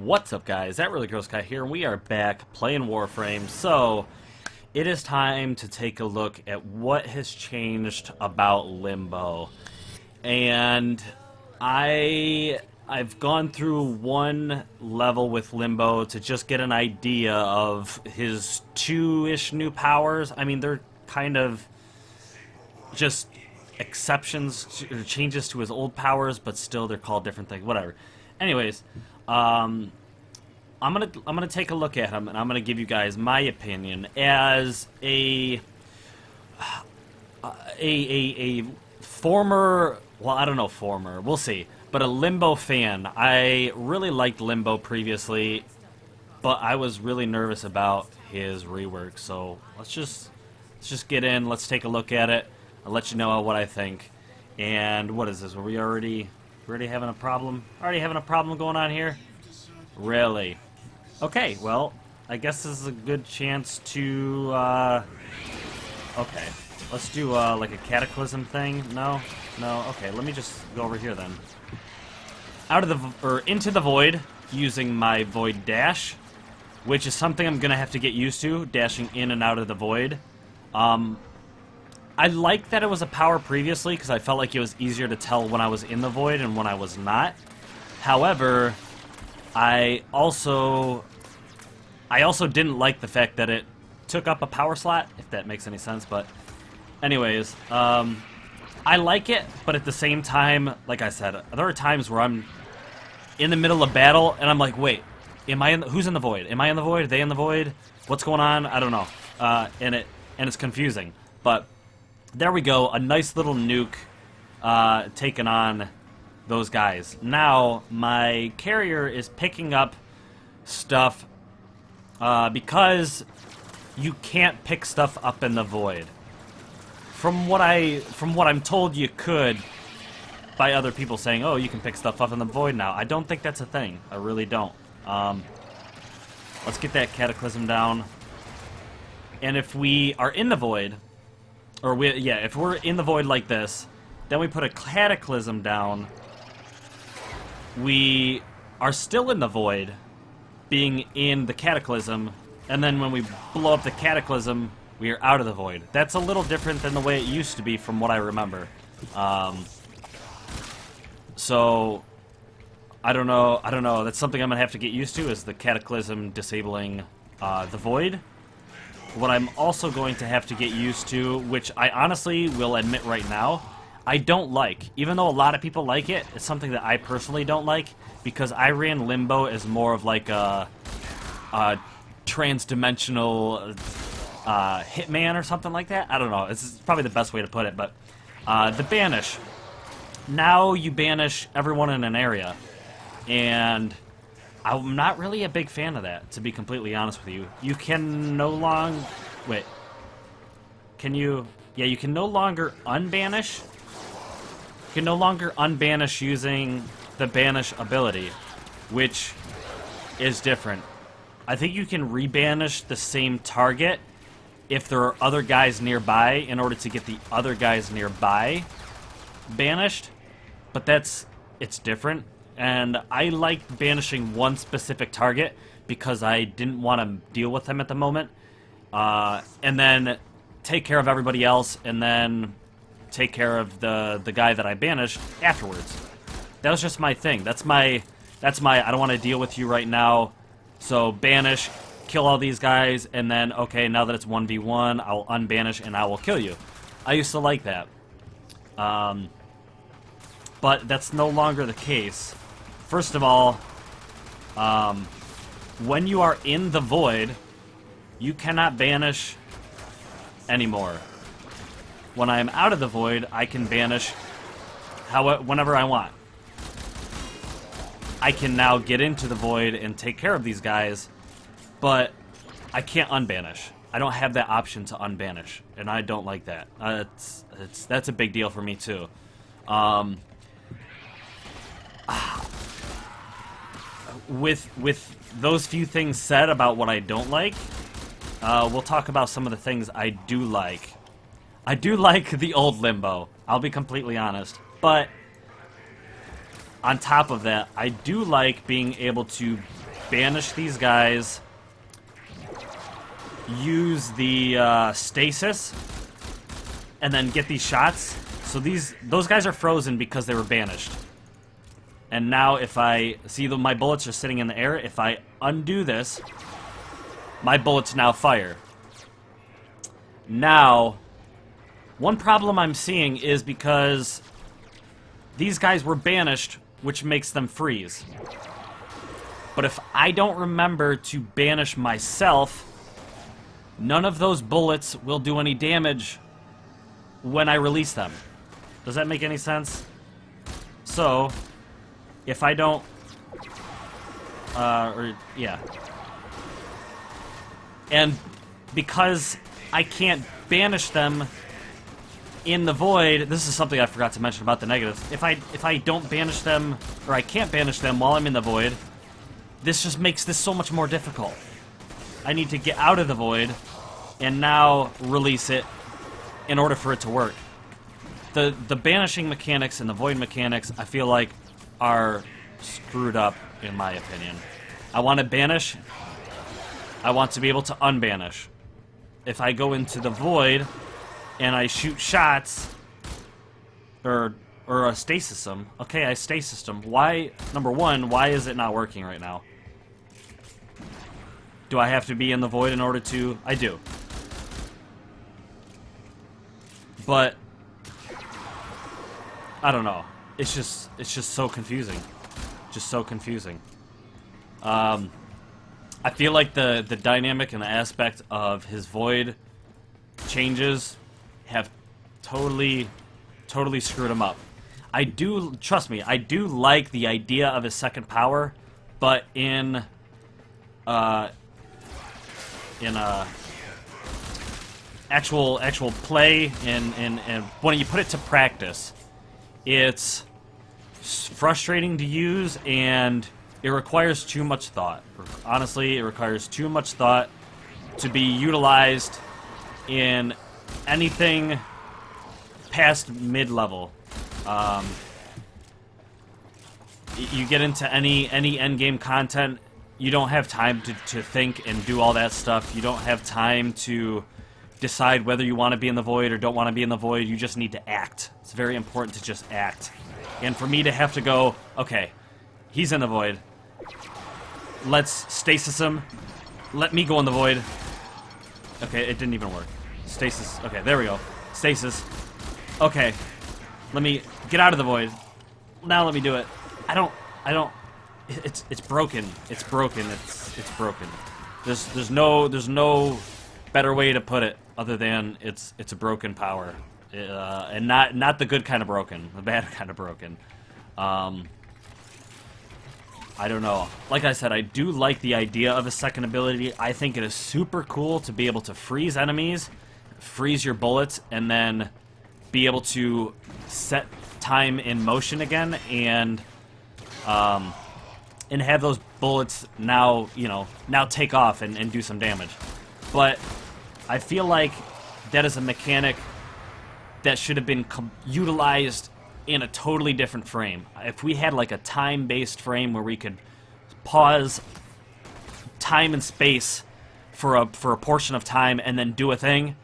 What's up, guys? That Really Gross Guy here, and we are back playing Warframe. So, it is time to take a look at what has changed about Limbo. And I've gone through one level with Limbo to just get an idea of his two-ish new powers. I mean, they're kind of just exceptions, or changes to his old powers, but still they're called different things. Whatever. Anyways, I'm gonna take a look at him, and I'm gonna give you guys my opinion as a former, well, I don't know, former, we'll see, but a Limbo fan. I really liked Limbo previously, but I was really nervous about his rework. So let's just get in. Let's take a look at it. I'll let you know what I think. And what is this? Are we already having a problem? Already having a problem going on here? Really? Okay, well, I guess this is a good chance to, okay. Let's do, like a cataclysm thing. No? No? Okay, let me just go over here then. Into the void, using my void dash, which is something I'm gonna have to get used to, dashing in and out of the void. I like that it was a power previously, because I felt like it was easier to tell when I was in the void and when I was not. However, I also didn't like the fact that it took up a power slot, if that makes any sense. But anyways, I like it, but at the same time, like I said, there are times where I'm in the middle of battle and I'm like, wait, who's in the void? Am I in the void? Are they in the void? What's going on? I don't know. And it's confusing. But there we go, a nice little nuke taking on those guys. Now, my carrier is picking up stuff because you can't pick stuff up in the void. From what I'm told, you could, by other people saying, oh, you can pick stuff up in the void now. I don't think that's a thing. I really don't. Let's get that cataclysm down. And if we are in the void, if we're in the void like this, then we put a cataclysm down, we are still in the void, being in the cataclysm, and then when we blow up the cataclysm, we are out of the void. That's a little different than the way it used to be from what I remember. So, I don't know, that's something I'm going to have to get used to, is the cataclysm disabling the void. What I'm also going to have to get used to, which I honestly will admit right now, I don't like. Even though a lot of people like it, it's something that I personally don't like, because I ran Limbo as more of like a trans-dimensional hitman or something like that. I don't know. It's probably the best way to put it, but the banish. Now you banish everyone in an area, and I'm not really a big fan of that, to be completely honest with you. You can no longer... Wait. Can you... Yeah, you can no longer unbanish. You can no longer unbanish using the banish ability, which is different. I think you can rebanish the same target if there are other guys nearby in order to get the other guys nearby banished, but it's different. And I liked banishing one specific target because I didn't want to deal with them at the moment. And then take care of everybody else, and then take care of the guy that I banished afterwards. That was just my thing. That's my I don't want to deal with you right now, so banish, kill all these guys, and then, okay, now that it's 1v1, I'll unbanish and I will kill you. I used to like that. But that's no longer the case. First of all, when you are in the void, you cannot banish anymore. When I am out of the void, I can banish whenever I want. I can now get into the void and take care of these guys, but I can't unbanish. I don't have that option to unbanish, and I don't like that. That's a big deal for me too. With those few things said about what I don't like, we'll talk about some of the things I do like. I do like the old Limbo, I'll be completely honest, but on top of that, I do like being able to banish these guys, use the Stasis, and then get these shots. So those guys are frozen because they were banished. And now if I see my bullets are sitting in the air, if I undo this, my bullets now fire. Now, one problem I'm seeing is because these guys were banished, which makes them freeze. But if I don't remember to banish myself, none of those bullets will do any damage when I release them. Does that make any sense? So, if I don't... yeah. And because I can't banish them in the void, this is something I forgot to mention about the negatives. If I don't banish them, or I can't banish them while I'm in the void, this just makes this so much more difficult. I need to get out of the void and now release it in order for it to work. The banishing mechanics and the void mechanics, I feel like, are screwed up, in my opinion. I want to banish. I want to be able to unbanish. If I go into the void and I shoot shots, or a stasis them. Okay, I stasis them. Why, number one, why is it not working right now? Do I have to be in the void in order to? I do. But I don't know. It's just so confusing. Just so confusing. I feel like the dynamic and the aspect of his void changes have totally screwed him up. I do, trust me, I do like the idea of his second power, but in actual play and when you put it to practice, it's frustrating to use and it requires too much thought. Honestly, it requires too much thought to be utilized in anything past mid-level. You get into any endgame content, you don't have time to think and do all that stuff. You don't have time to decide whether you want to be in the void or don't want to be in the void. You just need to act. It's very important to just act. And for me to have to go, okay, he's in the void. Let's stasis him. Let me go in the void. Okay, it didn't even work. Stasis. Okay, there we go. Stasis. Okay. Let me get out of the void. Now let me do it. I don't it's broken. It's broken. It's broken. There's no better way to put it other than it's a broken power. And not the good kind of broken, the bad kind of broken. I don't know. Like I said, I do like the idea of a second ability. I think it is super cool to be able to freeze enemies, freeze your bullets, and then be able to set time in motion again and have those bullets now, now take off and do some damage. But I feel like that is a mechanic that should have been utilized in a totally different frame. If we had like a time-based frame where we could pause time and space for a portion of time and then do a thing,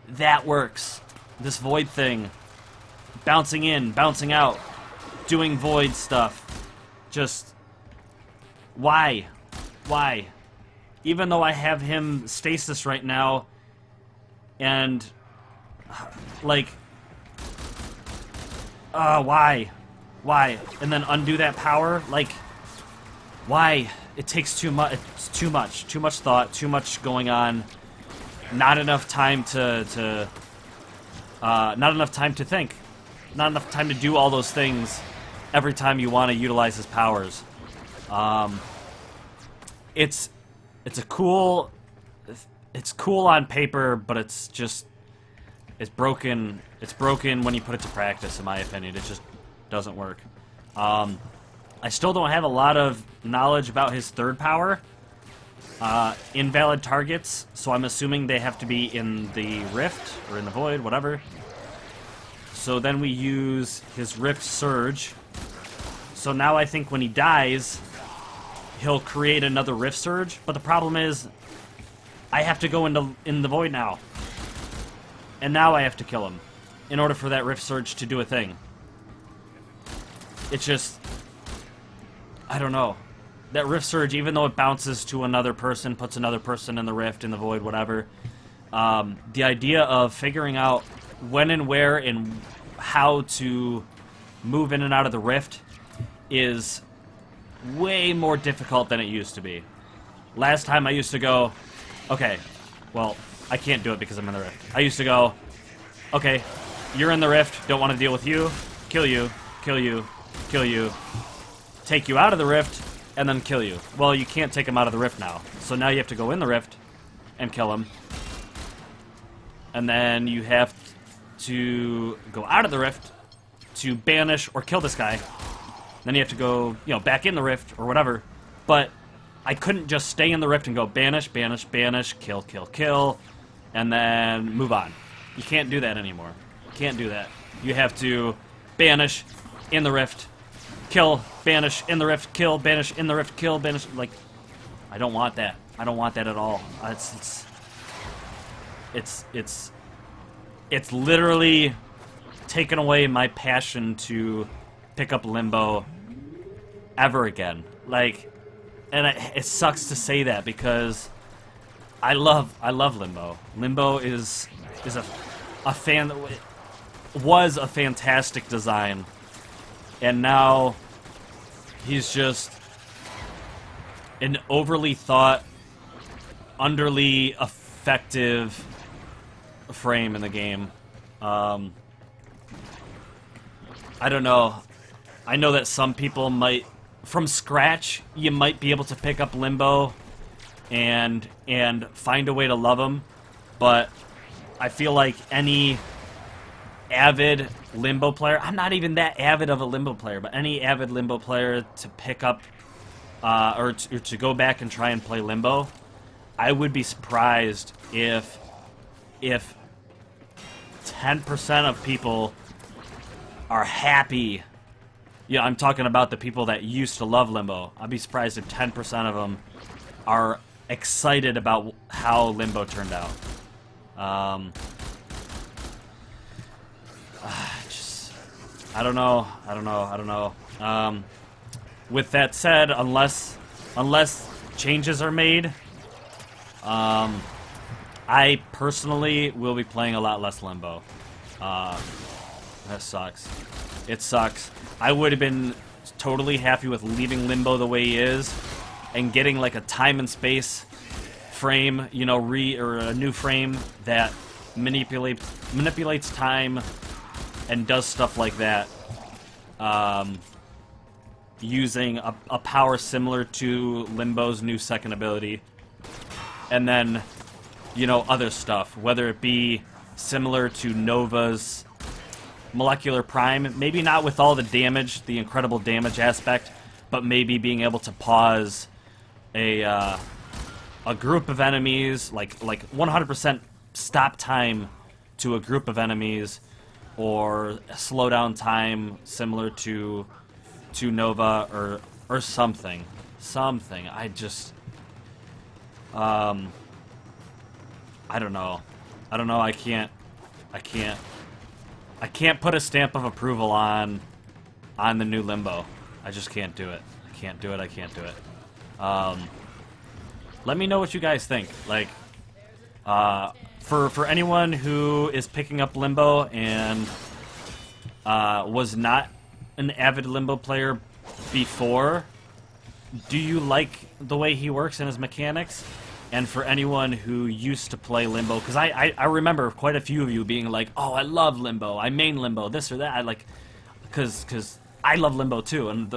that works. This void thing, bouncing in, bouncing out, doing void stuff, just why? Even though I have him stasis right now, and like, why? And then undo that power? Like, why? It takes too much. It's too much. Too much thought. Too much going on. Not enough time to not enough time to think. Not enough time to do all those things every time you want to utilize his powers. It's cool on paper, but it's broken. It's broken when you put it to practice, in my opinion. It just doesn't work. I still don't have a lot of knowledge about his third power. Invalid targets, so I'm assuming they have to be in the rift, or in the void, whatever. So then we use his rift surge. So now I think when he dies, he'll create another Rift Surge, but the problem is I have to go in the void now. And now I have to kill him in order for that Rift Surge to do a thing. It's just, I don't know. That Rift Surge, even though it bounces to another person, puts another person in the Rift, in the void, whatever, the idea of figuring out when and where and how to move in and out of the Rift is way more difficult than it used to be. Last time I used to go, okay, well, I can't do it because I'm in the Rift. I used to go, okay, you're in the Rift, don't want to deal with you, kill you, kill you, kill you, take you out of the Rift, and then kill you. Well, you can't take him out of the Rift now. So now you have to go in the Rift and kill him. And then you have to go out of the Rift to banish or kill this guy. Then you have to go, back in the Rift or whatever. But I couldn't just stay in the Rift and go banish, banish, banish, kill, kill, kill, and then move on. You can't do that anymore. You can't do that. You have to banish in the Rift, kill, banish in the Rift, kill, banish in the Rift, kill, banish. Like, I don't want that. I don't want that at all. It's literally taken away my passion to pick up Limbo ever again. Like, and it sucks to say that because I love Limbo. Limbo was a fantastic design, and now he's just an overly thought, underly effective frame in the game. I don't know. I know that some people might, from scratch, you might be able to pick up Limbo and find a way to love him, but I feel like any avid Limbo player, I'm not even that avid of a Limbo player, but any avid Limbo player to pick up or to go back and try and play Limbo, I would be surprised if 10% of people are happy. Yeah, I'm talking about the people that used to love Limbo. I'd be surprised if 10% of them are excited about how Limbo turned out. I don't know. With that said, unless changes are made, I personally will be playing a lot less Limbo. That sucks. It sucks. I would have been totally happy with leaving Limbo the way he is and getting like a time and space frame, or a new frame that manipulates time and does stuff like that, using a power similar to Limbo's new second ability, and then other stuff, whether it be similar to Nova's Molecular Prime, maybe not with all the damage, the incredible damage aspect, but maybe being able to pause a group of enemies, like 100% stop time to a group of enemies, or slow down time similar to Nova, or something. I just I don't know. I can't put a stamp of approval on the new Limbo. I just can't do it. I can't do it. Let me know what you guys think. Like, for anyone who is picking up Limbo and was not an avid Limbo player before, do you like the way he works and his mechanics? And for anyone who used to play Limbo, because I remember quite a few of you being like, oh, I love Limbo, I main Limbo, this or that, because I love Limbo too, and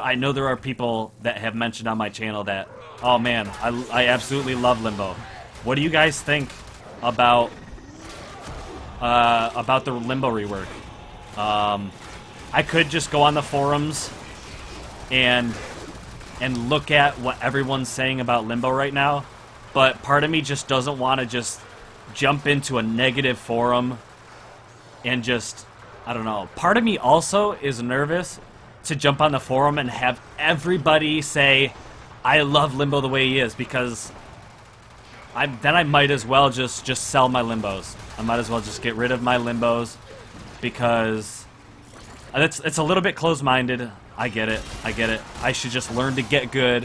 I know there are people that have mentioned on my channel that, oh man, I absolutely love Limbo. What do you guys think about the Limbo rework? I could just go on the forums and look at what everyone's saying about Limbo right now, but part of me just doesn't want to just jump into a negative forum and just, I don't know. Part of me also is nervous to jump on the forum and have everybody say, I love Limbo the way he is, because then I might as well just sell my Limbos. I might as well just get rid of my Limbos, because it's a little bit close-minded. I get it. I should just learn to get good,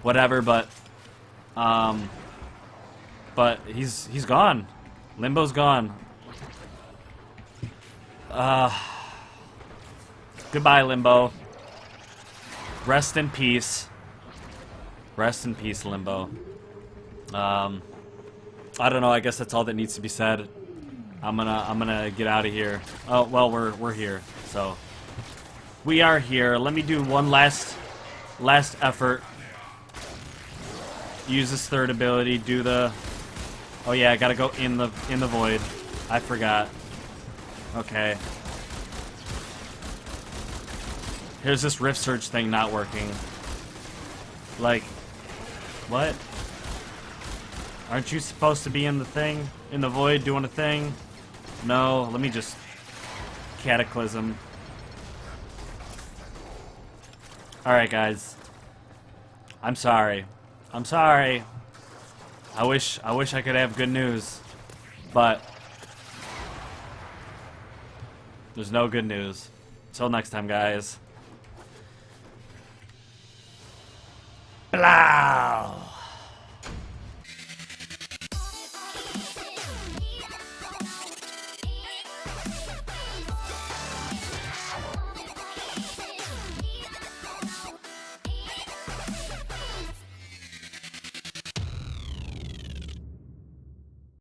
whatever, but he's gone. Limbo's gone. Goodbye, Limbo. Rest in peace. Rest in peace, Limbo. I don't know. I guess that's all that needs to be said. I'm gonna get out of here. Oh well, we're here. So we are here. Let me do one last effort. Use this third ability. Do the. Oh yeah, I gotta go in the void. I forgot. Okay. Here's this Rift Surge thing not working. Like, what? Aren't you supposed to be in the thing? In the void doing a thing? No, let me just Cataclysm. Alright, guys. I'm sorry. I'm sorry. I wish I could have good news. But there's no good news. Till next time, guys. Blah!